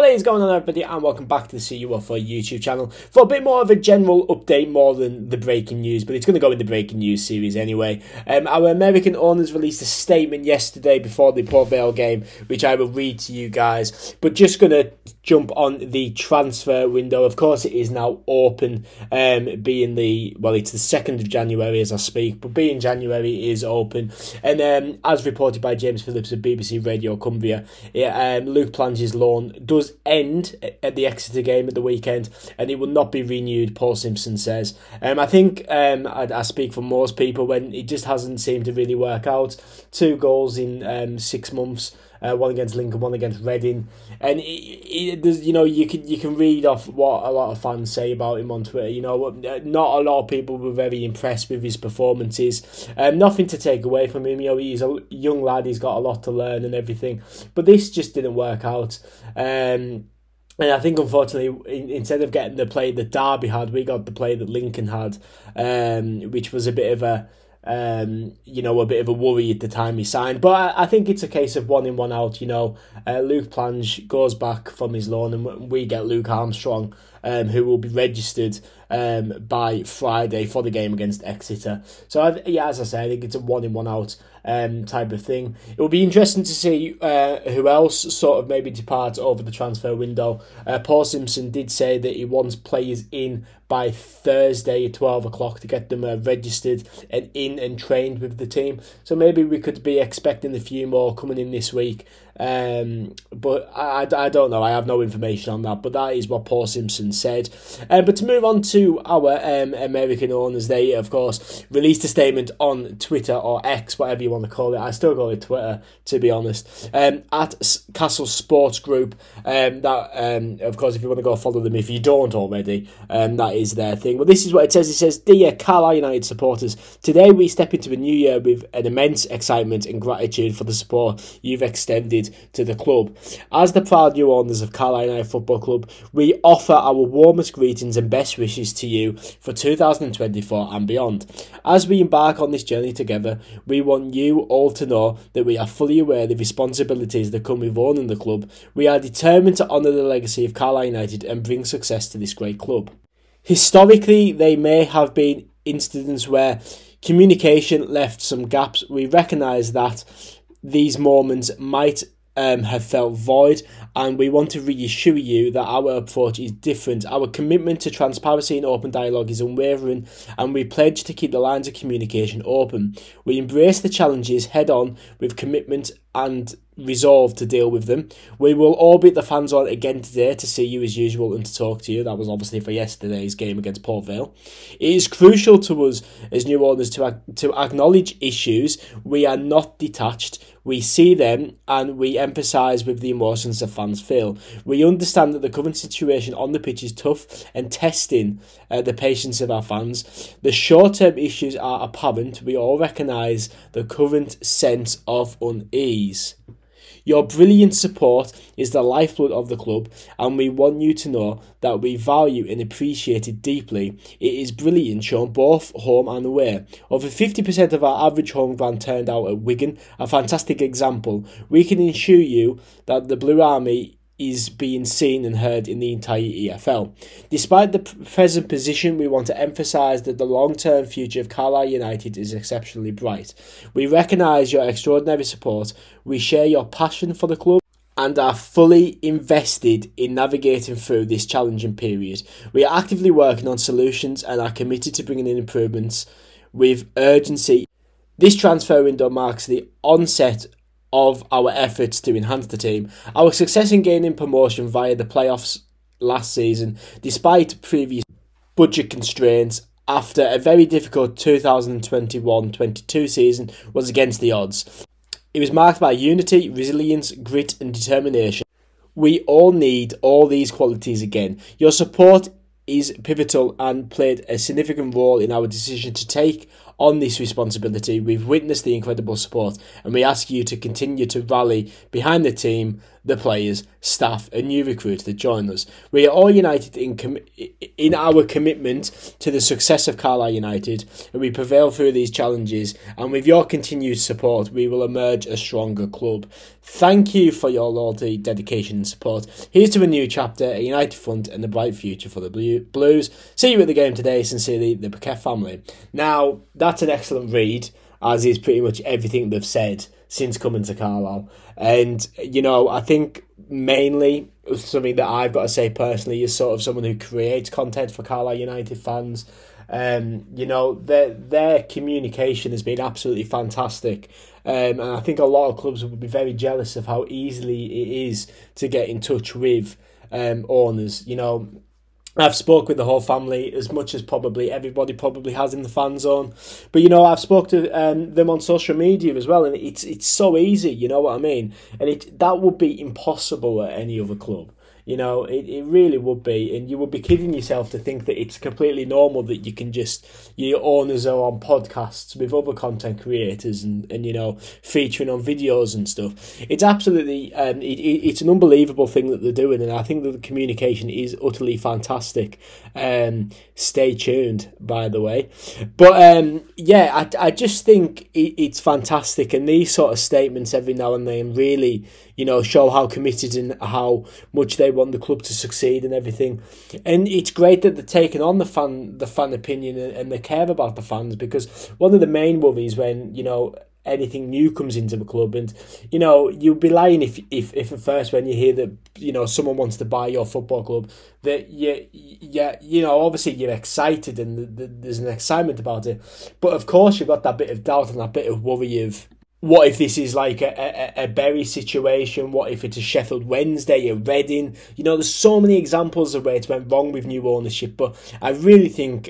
What is going on, everybody, and welcome back to the CU4 YouTube channel for a bit more of a general update more than the breaking news, but it's going to go in the breaking news series anyway. Our American owners released a statement yesterday before the Port Vale game, which I will read to you guys, but just going to jump on the transfer window. Of course, it is now open, it's the 2nd of January as I speak, but being January is open, and as reported by James Phillips of BBC Radio Cumbria, Luke Plange's loan does end at the Exeter game at the weekend, and it will not be renewed, Paul Simpson says. I think I speak for most people when it just hasn't seemed to really work out. 2 goals in 6 months, one against Lincoln, one against Reading, and you can read off what a lot of fans say about him on Twitter. Not a lot of people were very impressed with his performances. Nothing to take away from him. He's a young lad. He's got a lot to learn and everything, but this just didn't work out. And I think, unfortunately, instead of getting the play that Derby had, we got the play that Lincoln had, which was a bit of a worry at the time he signed. But I think it's a case of 1 in, 1 out. Luke Plange goes back from his loan, and we get Luke Armstrong, who will be registered by Friday for the game against Exeter. So as I say, I think it's a 1 in, 1 out type of thing. It will be interesting to see who else sort of maybe departs over the transfer window. Paul Simpson did say that he wants players in by Thursday at 12 o'clock to get them registered and in and trained with the team. So maybe we could be expecting a few more coming in this week. But I don't know. I have no information on that. But that is what Paul Simpson said. But to move on to our American owners, they, of course, released a statement on Twitter, or X, whatever you want to call it. I still call it Twitter, to be honest. At Castle Sports Group. Of course, if you want to go follow them, if you don't already, that is their thing. Well, this is what it says. It says, "Dear Carlisle United supporters, today we step into a new year with an immense excitement and gratitude for the support you've extended to the club. As the proud new owners of Carlisle United Football Club, we offer our warmest greetings and best wishes to you for 2024 and beyond. As we embark on this journey together, we want you all to know that we are fully aware of the responsibilities that come with owning the club. We are determined to honour the legacy of Carlisle United and bring success to this great club. Historically, there may have been incidents where communication left some gaps. We recognise that these moments might have felt void, and we want to reassure you that our approach is different. Our commitment to transparency and open dialogue is unwavering, and we pledge to keep the lines of communication open. We embrace the challenges head on with commitment and resolve to deal with them. We will all be at the fan zone again today to see you as usual and to talk to you." That was obviously for yesterday's game against Port Vale. "It is crucial to us as new owners to acknowledge issues. We are not detached. We see them and we empathise with the emotions that fans feel. We understand that the current situation on the pitch is tough and testing the patience of our fans. The short-term issues are apparent. We all recognise the current sense of unease. Your brilliant support is the lifeblood of the club, and we want you to know that we value and appreciate it deeply. It is brilliant, shown both home and away. Over 50% of our average home ground turned out at Wigan, a fantastic example. We can assure you that the Blue Army is being seen and heard in the entire EFL. Despite the present position, we want to emphasise that the long-term future of Carlisle United is exceptionally bright. We recognise your extraordinary support, we share your passion for the club, and are fully invested in navigating through this challenging period. We are actively working on solutions and are committed to bringing in improvements with urgency. This transfer window marks the onset of our efforts to enhance the team. Our success in gaining promotion via the playoffs last season, despite previous budget constraints after a very difficult 2021-22 season, was against the odds. It was marked by unity, resilience, grit and determination. We all need all these qualities again. Your support is pivotal and played a significant role in our decision to take on this responsibility. We've witnessed the incredible support, and we ask you to continue to rally behind the team the players, staff and new recruits that join us. We are all united in our commitment to the success of Carlisle United, and we prevail through these challenges, and with your continued support we will emerge a stronger club. Thank you for your loyalty, dedication and support. Here's to a new chapter, a united front and a bright future for the Blues. See you at the game today. Sincerely, the Piquet family. Now, that's an excellent read, as is pretty much everything they've said since coming to Carlisle. And, you know, I think mainly something that I've got to say personally is sort of someone who creates content for Carlisle United fans. You know, their communication has been absolutely fantastic. And I think a lot of clubs would be very jealous of how easily it is to get in touch with owners. You know, I've spoke with the whole family as much as probably everybody probably has in the fan zone. But, you know, I've spoke to them on social media as well, and it's so easy, you know what I mean? And that would be impossible at any other club. You know, it really would be, and you would be kidding yourself to think that it's completely normal that you can just, your owners are on podcasts with other content creators and you know, featuring on videos and stuff. It's absolutely, it's an unbelievable thing that they're doing, and I think that the communication is utterly fantastic. Stay tuned, by the way. But yeah, I just think it's fantastic, and these sort of statements every now and then really, you know, show how committed and how much they want the club to succeed and everything. And it's great that they're taking on the fan opinion and they care about the fans, because one of the main worries when, you know, anything new comes into the club, and you know, you'd be lying if at first when you hear that, you know, someone wants to buy your football club, that you know, obviously you're excited and there's an excitement about it, but of course you've got that bit of doubt and that bit of worry of, what if this is like a Bury situation? What if it's a Sheffield Wednesday, a Reading? You know, there's so many examples of where it went wrong with new ownership, but I really think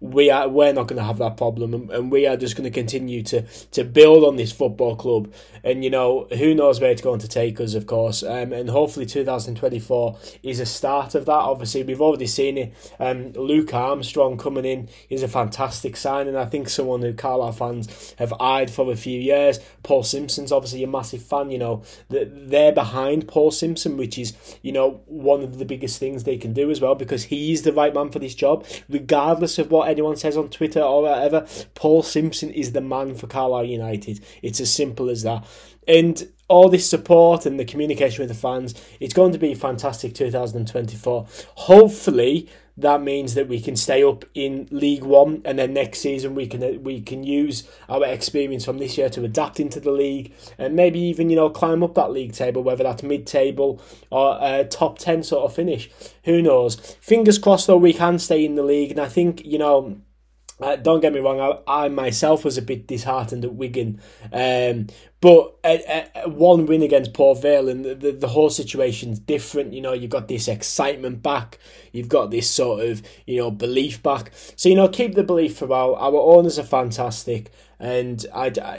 we're not going to have that problem, and we are just going to continue to build on this football club. And you know, who knows where it's going to take us, of course. And hopefully 2024 is a start of that. Obviously, we've already seen it. Luke Armstrong coming in is a fantastic sign, and I think someone who Carlisle fans have eyed for a few years. Paul Simpson's obviously a massive fan. You know, they're behind Paul Simpson, which is, you know, one of the biggest things they can do as well, because he's the right man for this job, regardless of what anyone says on Twitter or whatever. Paul Simpson is the man for Carlisle United. It's as simple as that. And all this support and the communication with the fans, it's going to be fantastic 2024. Hopefully that means that we can stay up in League One, and then next season we can use our experience from this year to adapt into the league, and maybe even, you know, climb up that league table, whether that's mid-table or top 10 sort of finish. Who knows? Fingers crossed though, we can stay in the league, and I think, you know, don't get me wrong, I myself was a bit disheartened at Wigan, but one win against Port Vale, and the whole situation's different. You know, you've got this excitement back, you've got this sort of, you know, belief back. So, you know, keep the belief throughout. Our owners are fantastic, and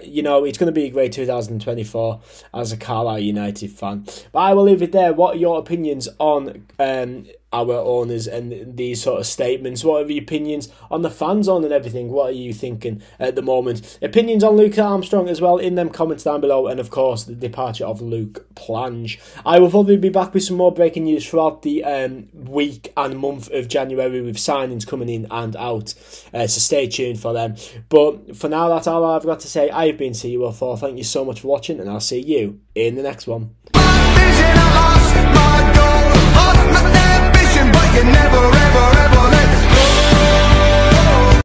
you know, it's going to be a great 2024 as a Carlisle United fan. But I will leave it there. What are your opinions on our owners and these sort of statements? What are your opinions on the fan zone and everything? What are you thinking at the moment? Opinions on Luke Armstrong as well in them comments down below, and of course the departure of Luke Plange. I will probably be back with some more breaking news throughout the week and month of January, with signings coming in and out, so stay tuned for them. But for now, that's all I've got to say. I've been CU04. Thank you so much for watching, and I'll see you in the next one.